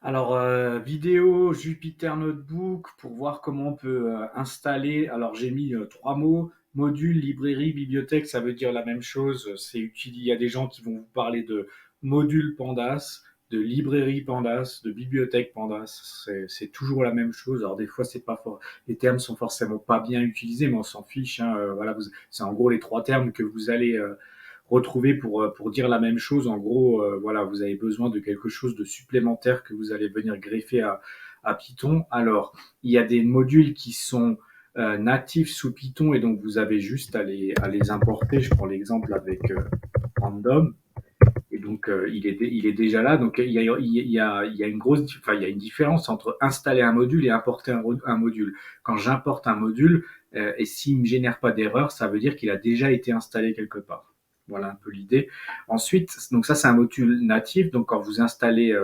Alors, vidéo Jupyter Notebook pour voir comment on peut installer. Alors, j'ai mis trois mots. Module, librairie, bibliothèque, ça veut dire la même chose. Il y a des gens qui vont vous parler de module Pandas, de librairie Pandas, de bibliothèque Pandas. C'est toujours la même chose. Alors, des fois, c'est pas fort. Les termes sont forcément pas bien utilisés, mais on s'en fiche, hein. Voilà, c'est en gros les trois termes que vous allez retrouver pour dire la même chose. En gros, voilà, vous avez besoin de quelque chose de supplémentaire que vous allez venir greffer à Python. Alors, il y a des modules qui sont natifs sous Python et donc vous avez juste à les importer. Je prends l'exemple avec Random. Et donc, il est déjà là. Donc, il y a une grosse, enfin, il y a une différence entre installer un module et importer un module. Quand j'importe un module, et s'il ne me génère pas d'erreur, ça veut dire qu'il a déjà été installé quelque part. Voilà un peu l'idée. Ensuite, donc ça c'est un module natif. Donc quand vous installez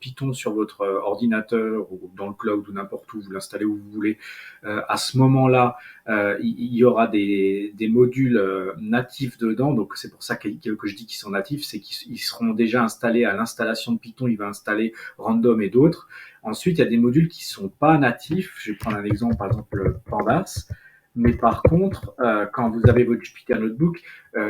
Python sur votre ordinateur ou dans le cloud ou n'importe où, vous l'installez où vous voulez. À ce moment-là, il y aura des modules natifs dedans. Donc c'est pour ça que je dis qu'ils sont natifs, c'est qu'ils seront déjà installés à l'installation de Python. Il va installer Random et d'autres. Ensuite, il y a des modules qui sont pas natifs. Je vais prendre un exemple, par exemple Pandas. Mais par contre, quand vous avez votre Jupyter Notebook,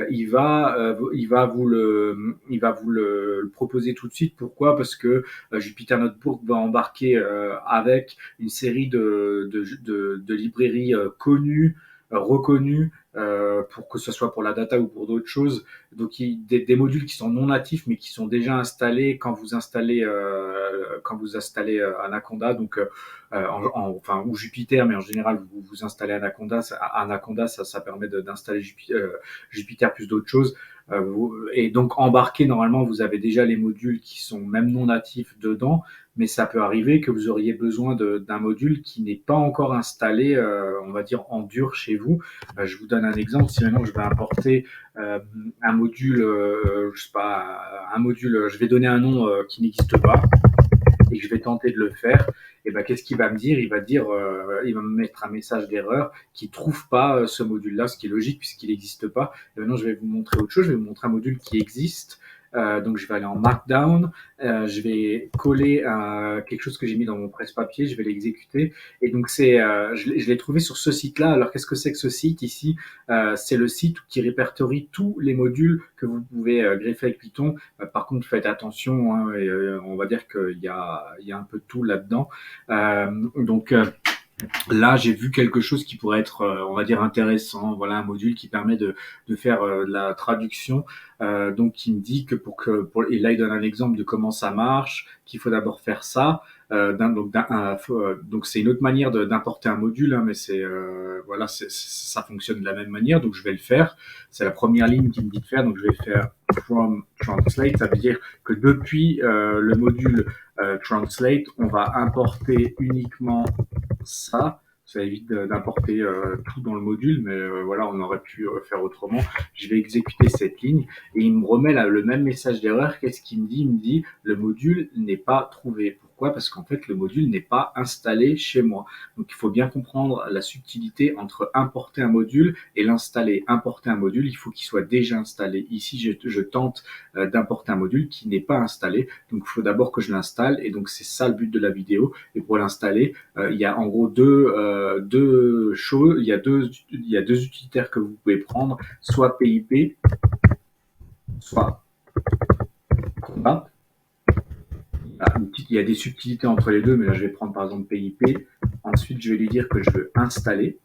il va vous le proposer tout de suite. Pourquoi? Parce que Jupyter Notebook va embarquer avec une série de librairies connues, reconnues, pour que ce soit pour la data ou pour d'autres choses. Donc des modules qui sont non natifs mais qui sont déjà installés quand vous installez Anaconda. Donc enfin ou Jupyter, mais en général vous installez Anaconda. Anaconda, ça permet d'installer Jupyter plus d'autres choses. Et donc embarqué, normalement, vous avez déjà les modules qui sont même non natifs dedans, mais ça peut arriver que vous auriez besoin d'un module qui n'est pas encore installé, on va dire en dur chez vous. Je vous donne un exemple. Si maintenant je vais importer un module, je sais pas, un module, je vais donner un nom qui n'existe pas et que je vais tenter de le faire, et ben qu'est-ce qu'il va me dire? Il va me mettre un message d'erreur qui trouve pas ce module-là, ce qui est logique puisqu'il n'existe pas. Et maintenant, je vais vous montrer autre chose. Je vais vous montrer un module qui existe. Donc, je vais aller en Markdown. Je vais coller quelque chose que j'ai mis dans mon presse-papier. Je vais l'exécuter. Et donc, je l'ai trouvé sur ce site-là. Alors, qu'est-ce que c'est que ce site ici? C'est le site qui répertorie tous les modules que vous pouvez greffer avec Python. Par contre, faites attention, hein, et, on va dire qu'il y a un peu de tout là-dedans. Donc là, j'ai vu quelque chose qui pourrait être, on va dire, intéressant. Voilà un module qui permet de faire de la traduction. Donc, qui me dit que et là, il donne un exemple de comment ça marche, qu'il faut d'abord faire ça. Donc, c'est une autre manière d'importer un module, hein, mais voilà, ça fonctionne de la même manière. Donc, je vais le faire. C'est la première ligne qui me dit de faire. Donc, je vais faire from translate. Ça veut dire que depuis le module translate, on va importer uniquement ça. Ça évite d'importer tout dans le module, mais voilà, on aurait pu faire autrement. Je vais exécuter cette ligne et il me remet là, le même message d'erreur. Qu'est-ce qu'il me dit? Il me dit le module n'est pas trouvé. Pourquoi? Parce qu'en fait, le module n'est pas installé chez moi. Donc, il faut bien comprendre la subtilité entre importer un module et l'installer. Importer un module, il faut qu'il soit déjà installé. Ici, je tente d'importer un module qui n'est pas installé. Donc, il faut d'abord que je l'installe. Et donc, c'est ça le but de la vidéo. Et pour l'installer, il y a en gros deux choses. Il y a deux utilitaires que vous pouvez prendre, soit PIP, soit Combat. Il y a des subtilités entre les deux, mais là, je vais prendre par exemple PIP. Ensuite, je vais lui dire que je veux installer.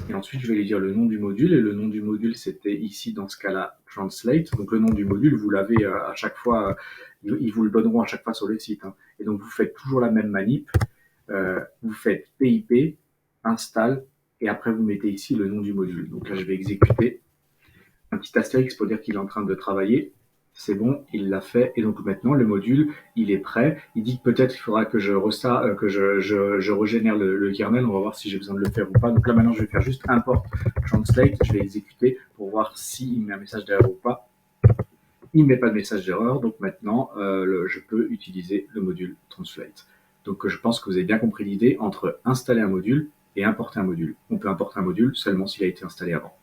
Et ensuite, je vais lui dire le nom du module. Et le nom du module, c'était ici, dans ce cas-là, Translate. Donc, le nom du module, vous l'avez à chaque fois, ils vous le donneront à chaque fois sur le site, hein. Et donc, vous faites toujours la même manip. Vous faites PIP, install, et après, vous mettez ici le nom du module. Donc là, je vais exécuter un petit astérix pour dire qu'il est en train de travailler. C'est bon, il l'a fait. Et donc maintenant, le module, il est prêt. Il dit que peut-être il faudra que je régénère le kernel. On va voir si j'ai besoin de le faire ou pas. Donc là, maintenant, je vais faire juste import translate. Je vais exécuter pour voir s'il met un message d'erreur ou pas. Il ne met pas de message d'erreur. Donc maintenant, je peux utiliser le module translate. Donc je pense que vous avez bien compris l'idée entre installer un module et importer un module. On peut importer un module seulement s'il a été installé avant.